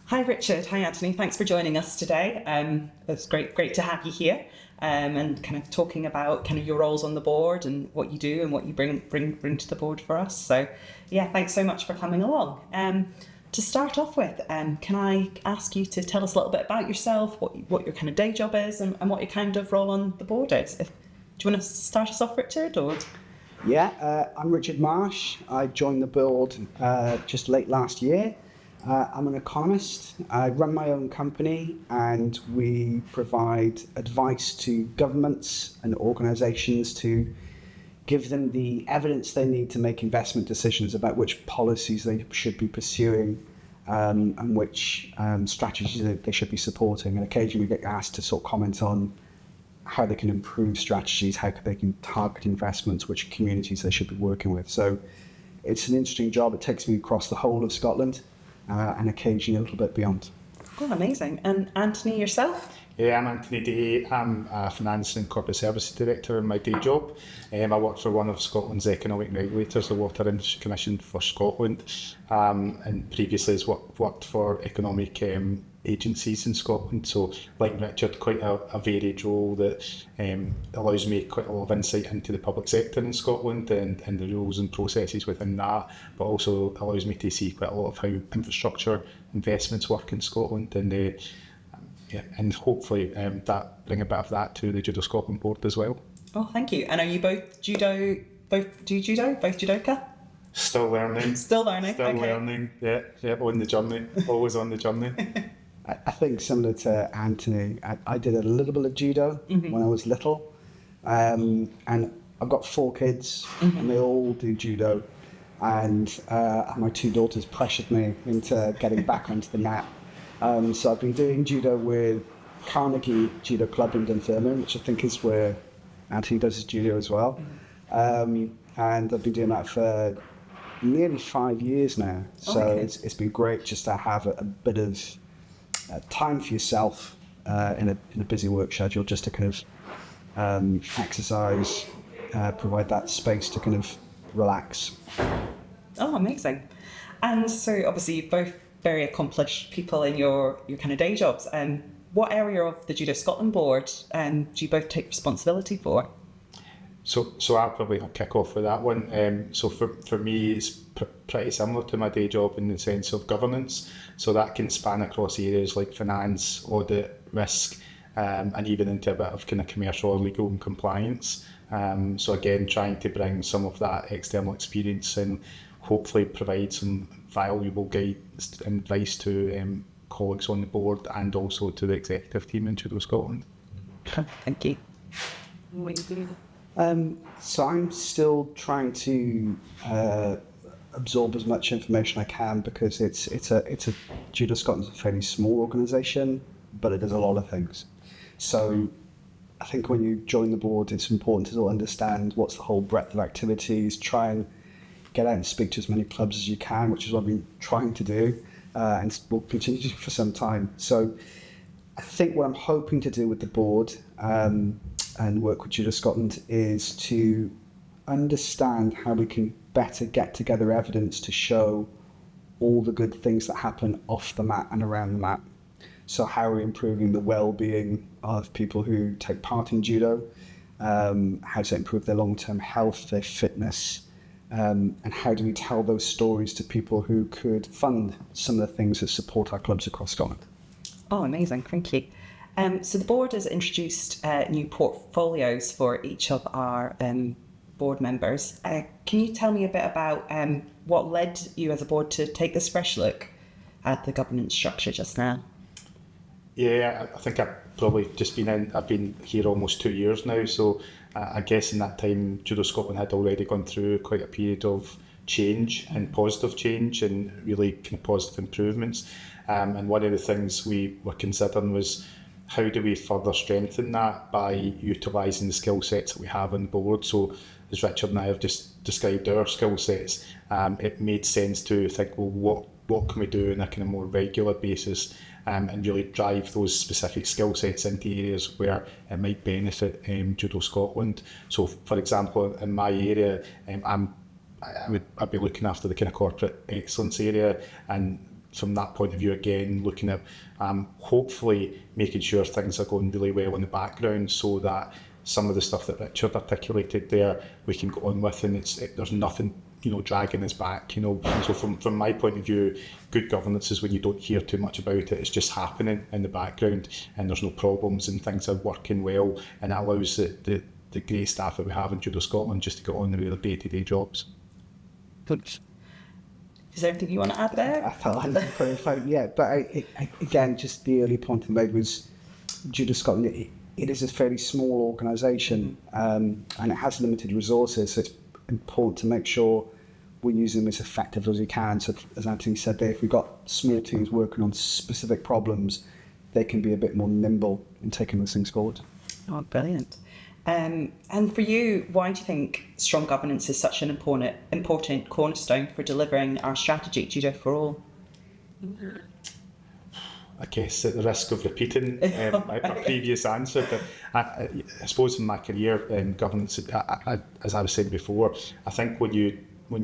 Hi Richard, hi Anthony, thanks for joining us today. It's great to have you here and kind of talking about kind of your roles on the board and what you do and what you bring to the board for us. So yeah, thanks so much for coming along. To start off with, can I ask you to tell us a little bit about yourself, what your kind of day job is and what your kind of role on the board is? Do you want to start us off, Richard? Or? Yeah, I'm Richard Marsh. I joined the board just late last year. I'm an economist. I run my own company and we provide advice to governments and organisations to give them the evidence they need to make investment decisions about which policies they should be pursuing and which strategies they should be supporting. And occasionally we get asked to sort of comment on how they can improve strategies, how they can target investments, which communities they should be working with. So it's an interesting job. It takes me across the whole of Scotland and occasionally a little bit beyond. Oh, amazing. And Anthony, yourself? Yeah, I'm Anthony Daye. I'm a Finance and Corporate Services Director in my day job. I work for one of Scotland's economic regulators, the Water Industry Commission for Scotland, and previously has worked for economic agencies in Scotland. So, like Richard, quite a varied role that allows me quite a lot of insight into the public sector in Scotland and the rules and processes within that, but also allows me to see quite a lot of how infrastructure investments work in Scotland and hopefully that bring a bit of that to the JudoScotland board as well. Oh, thank you. And are you both do judo, both judoka? Still learning. Still learning. Still okay. learning. Yeah, on the journey. Always on the journey. I think similar to Anthony, I did a little bit of judo when I was little, and I've got 4 kids and they all do judo, and my 2 daughters pressured me into getting back onto the mat. So I've been doing judo with Carnegie Judo Club in Dunfermline, which I think is where Anthony does his judo as well. And I've been doing that for nearly 5 years now. So okay. It's been great just to have a bit of time for yourself in a busy work schedule, just to kind of exercise, provide that space to kind of relax. Oh, amazing. And so obviously you're both very accomplished people in your kind of day jobs. What area of the JudoScotland board do you both take responsibility for? So I'll probably kick off with that one. So for me, it's pretty similar to my day job in the sense of governance. So that can span across areas like finance, audit, risk, and even into a bit of kind of commercial, legal and compliance. So again, trying to bring some of that external experience and hopefully provide some valuable guidance and advice to colleagues on the board and also to the executive team in JudoScotland. Thank you. So I'm still trying to absorb as much information I can because it's a JudoScotland's a fairly small organisation, but it does a lot of things. So I think when you join the board, it's important to sort of understand what's the whole breadth of activities, try and get out and speak to as many clubs as you can, which is what I've been trying to do and will continue to do for some time. So I think what I'm hoping to do with the board and work with JudoScotland is to understand how we can better get together evidence to show all the good things that happen off the mat and around the mat. So how are we improving the well-being of people who take part in judo? How does it improve their long-term health, their fitness? And how do we tell those stories to people who could fund some of the things that support our clubs across Scotland? Oh, amazing. Thank you. So the board has introduced new portfolios for each of our board members. Can you tell me a bit about what led you as a board to take this fresh look at the governance structure just now? Yeah, I think I've probably I've been here almost 2 years now, so I guess in that time JudoScotland had already gone through quite a period of change and positive change and really kind of positive improvements. And one of the things we were considering was how do we further strengthen that by utilising the skill sets that we have on board. So as Richard and I have just described our skill sets, it made sense to think, well, what can we do on a kind of more regular basis and really drive those specific skill sets into areas where it might benefit JudoScotland. So for example, in my area, I'd be looking after the kind of corporate excellence area, and from that point of view, again, looking at hopefully making sure things are going really well in the background, so that some of the stuff that Richard articulated there, we can go on with, and there's nothing, dragging us back, So from my point of view, good governance is when you don't hear too much about it. It's just happening in the background, and there's no problems, and things are working well, and it allows the great staff that we have in Judo Scotland just to get on with their day-to-day jobs. Good. Is there anything you want to add there? I felt I didn't put it out yet, but again, just the early point I made was Judo Scotland. It is a fairly small organisation, and it has limited resources, so it's important to make sure we use them as effectively as we can. So, as Anthony said there, if we've got small teams working on specific problems, they can be a bit more nimble in taking those things forward. Oh, brilliant. And for you, why do you think strong governance is such an important cornerstone for delivering our strategy, Judo for All? I guess at the risk of repeating my previous answer, but I suppose in my career in governance, as I was saying before, I think when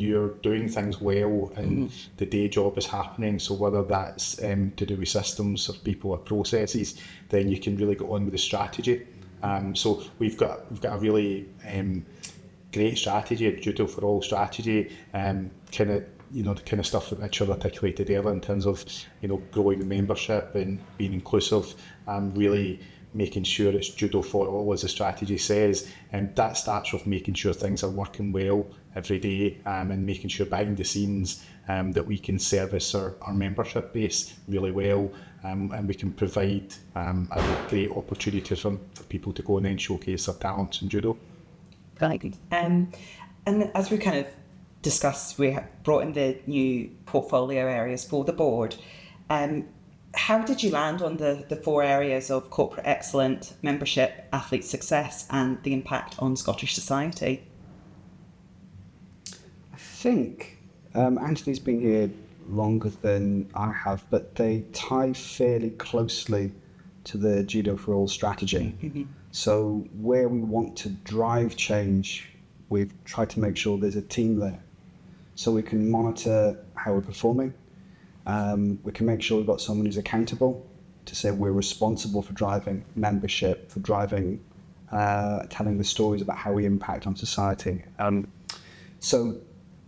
you're doing things well and the day job is happening, so whether that's to do with systems or people or processes, then you can really get on with the strategy. So we've got a really great strategy, a Judo for All strategy, the kind of stuff that Richard articulated earlier in terms of, growing the membership and being inclusive, really making sure it's Judo for All, as the strategy says. And that starts with making sure things are working well every day, and making sure behind the scenes that we can service our membership base really well, and we can provide a great opportunity for people to go and then showcase their talents in judo. Right. And as we kind of discussed, we brought in the new portfolio areas for the board. How did you land on the 4 areas of corporate excellence, membership, athlete success, and the impact on Scottish society? I think Anthony's been here longer than I have, but they tie fairly closely to the Judo for All strategy. Mm-hmm. So where we want to drive change, we've tried to make sure there's a team there, so we can monitor how we're performing. We can make sure we've got someone who's accountable to say we're responsible for driving membership, for driving, telling the stories about how we impact on society. So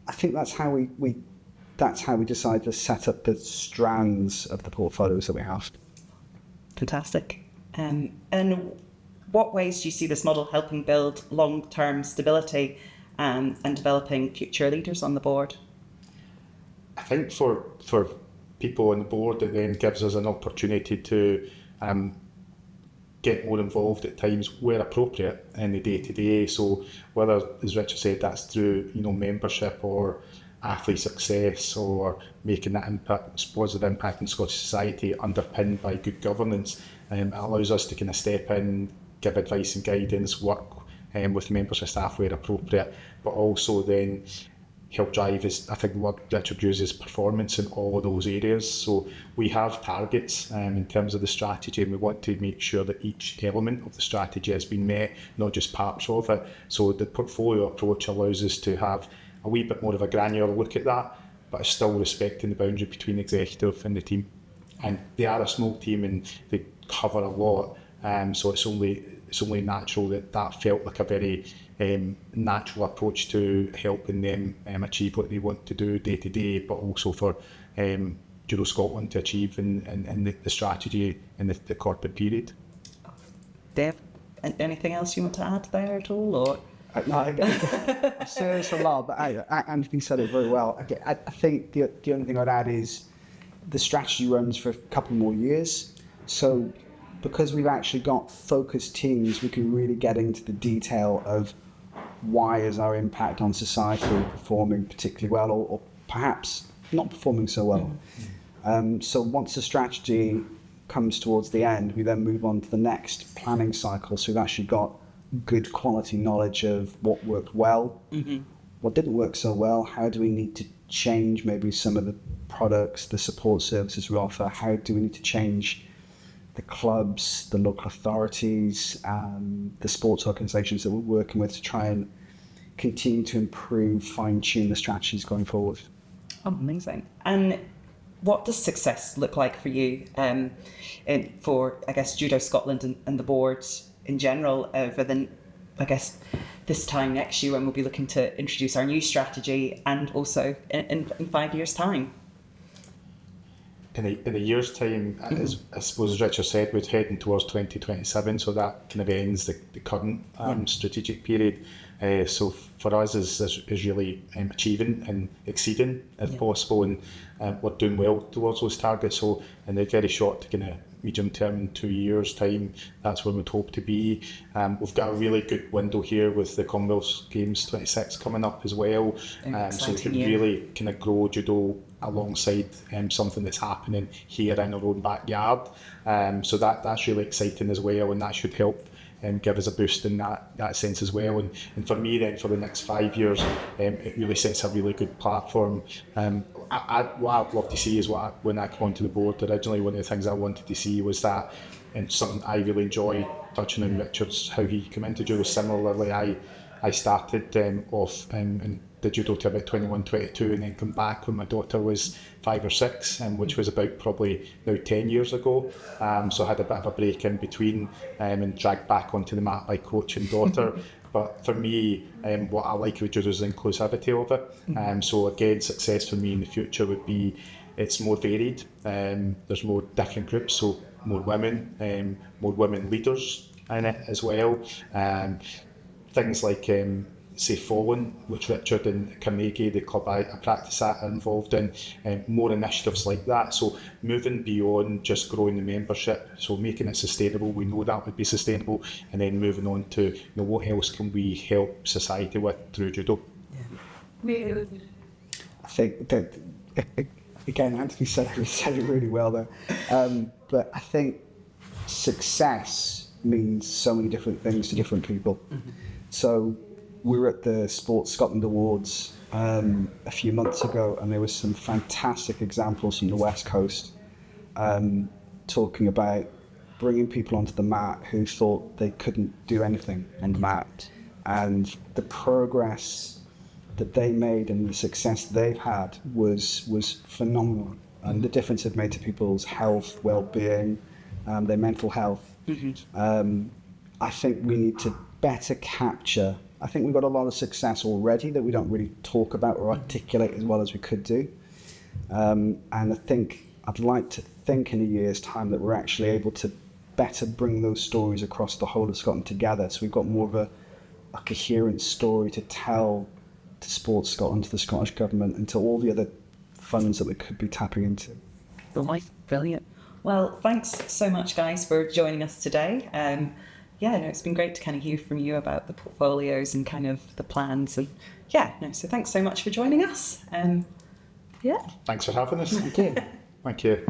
I think that's how we decide to set up the strands of the portfolios that we have. Fantastic. And what ways do you see this model helping build long-term stability and developing future leaders on the board? I think for people on the board, it then gives us an opportunity to get more involved at times where appropriate in the day-to-day. So whether, as Richard said, that's through membership or athlete success, or making that positive impact in Scottish society underpinned by good governance, it allows us to kind of step in, give advice and guidance, work with members of staff where appropriate, but also then help drive, I think the word Richard uses, performance in all of those areas. So we have targets in terms of the strategy, and we want to make sure that each element of the strategy has been met, not just parts of it. So the portfolio approach allows us to have a wee bit more of a granular look at that, but still respecting the boundary between executive and the team. And they are a small team and they cover a lot, so it's only natural that felt like a very natural approach to helping them achieve what they want to do day to day, but also for Judo Scotland to achieve in the strategy in the corporate period. Dave, anything else you want to add there at all? Or? No, I say this a lot, but Anthony said it very well. I think the only thing I'd add is the strategy runs for a couple more years. So because we've actually got focused teams, we can really get into the detail of why is our impact on society performing particularly well, or perhaps not performing so well. So once the strategy comes towards the end, we then move on to the next planning cycle. So we've actually got good quality knowledge of what worked well, what didn't work so well, how do we need to change maybe some of the products, the support services we offer, how do we need to change the clubs, the local authorities, the sports organisations that we're working with to try and continue to improve, fine-tune the strategies going forward. Oh, amazing. And what does success look like for you, for, I guess, Judo Scotland and the board in general over the, I guess, this time next year when we'll be looking to introduce our new strategy, and also in 5 years' time? In a year's time, as I suppose Richard said, we're heading towards 2027, so that kind of ends the current strategic period. So for us is really achieving and exceeding if possible, and we're doing well towards those targets. So in the very short to kind of medium term, in 2 years' time, that's where we'd hope to be. We've got a really good window here with the Commonwealth Games 26 coming up as well, so we can really kind of grow judo alongside something that's happening here in our own backyard. So that's really exciting as well, and that should help give us a boost in that sense as well. And for me then, for the next 5 years, it really sets a really good platform. What I'd love to see is when I come onto the board originally, one of the things I wanted to see was that, and something I really enjoy touching on Richard's, how he came into judo. Similarly, I started off in the judo to about 21, 22, and then come back when my daughter was 5 or 6, which was about probably now 10 years ago. So I had a bit of a break in between and dragged back onto the mat by coaching daughter. But for me, what I like with judo is the inclusivity of it. So again, success for me in the future would be it's more varied. There's more different groups, so more women leaders in it as well. Things like say Fallen, which Richard and Carnegie, the club I practice at, are involved in, more initiatives like that. So moving beyond just growing the membership, so making it sustainable, we know that would be sustainable, and then moving on to what else can we help society with through judo. I think that, again, Anthony said it really well there, but I think success means so many different things to different people. So we were at the Sports Scotland Awards a few months ago, and there was some fantastic examples from the West Coast talking about bringing people onto the mat who thought they couldn't do anything on the mat, and the progress that they made and the success they've had was phenomenal, and the difference it made to people's health, well-being, their mental health. I think we need to better capture. I think we've got a lot of success already that we don't really talk about or articulate as well as we could do. And I think I'd like to think in a year's time that we're actually able to better bring those stories across the whole of Scotland together. So we've got more of a coherent story to tell to Sports Scotland, to the Scottish Government, and to all the other funds that we could be tapping into. Brilliant. Well, thanks so much, guys, for joining us today. It's been great to kind of hear from you about the portfolios and kind of the plans. And so thanks so much for joining us. Thanks for having us. Thank you. Thank you.